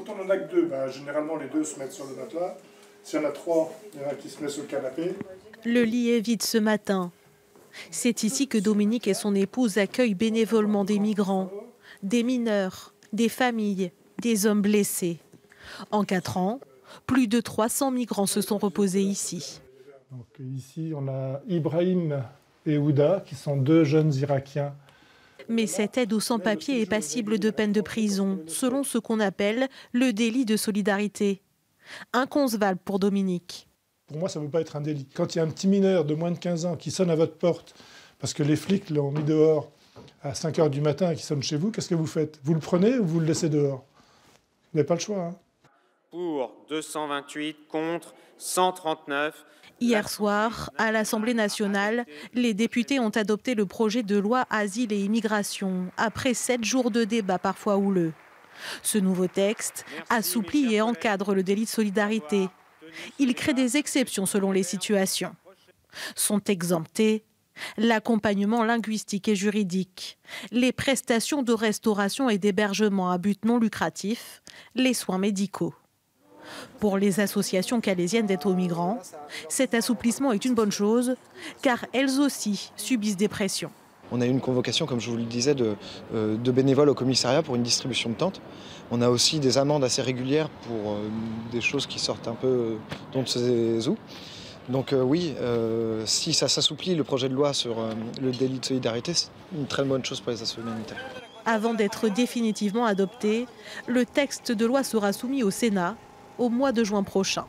on en a que 2, généralement les 2 se mettent sur le matelas. S'il y en a 3, il y en a qui se mettent sur le canapé. Le lit est vide ce matin. C'est ici que Dominique et son épouse accueillent bénévolement des migrants, des mineurs, des familles, des hommes blessés. En 4 ans, plus de 300 migrants se sont reposés ici. Donc, ici, on a Ibrahim et Ouda, qui sont 2 jeunes Irakiens. Mais cette aide aux sans-papiers est passible de peine de prison, selon ce qu'on appelle le délit de solidarité. Inconcevable pour Dominique. Pour moi, ça ne peut pas être un délit. Quand il y a un petit mineur de moins de 15 ans qui sonne à votre porte, parce que les flics l'ont mis dehors à 5 h du matin et qui sonne chez vous, qu'est-ce que vous faites? Vous le prenez ou vous le laissez dehors? Vous n'avez pas le choix. Hein. Pour 228, contre 139. Hier soir, à l'Assemblée nationale, les députés ont adopté le projet de loi Asile et Immigration, après 7 jours de débat parfois houleux. Ce nouveau texte assouplit et encadre le délit de solidarité. Il crée des exceptions selon les situations. Sont exemptés l'accompagnement linguistique et juridique, les prestations de restauration et d'hébergement à but non lucratif, les soins médicaux. Pour les associations calaisiennes d'aide aux migrants, cet assouplissement est une bonne chose, car elles aussi subissent des pressions. On a eu une convocation, comme je vous le disais, de bénévoles au commissariat pour une distribution de tentes. On a aussi des amendes assez régulières pour des choses qui sortent un peu d'on ne sait où. Donc oui, si ça s'assouplit, le projet de loi sur le délit de solidarité, c'est une très bonne chose pour les associations humanitaires. Avant d'être définitivement adopté, le texte de loi sera soumis au Sénat au mois de juin prochain.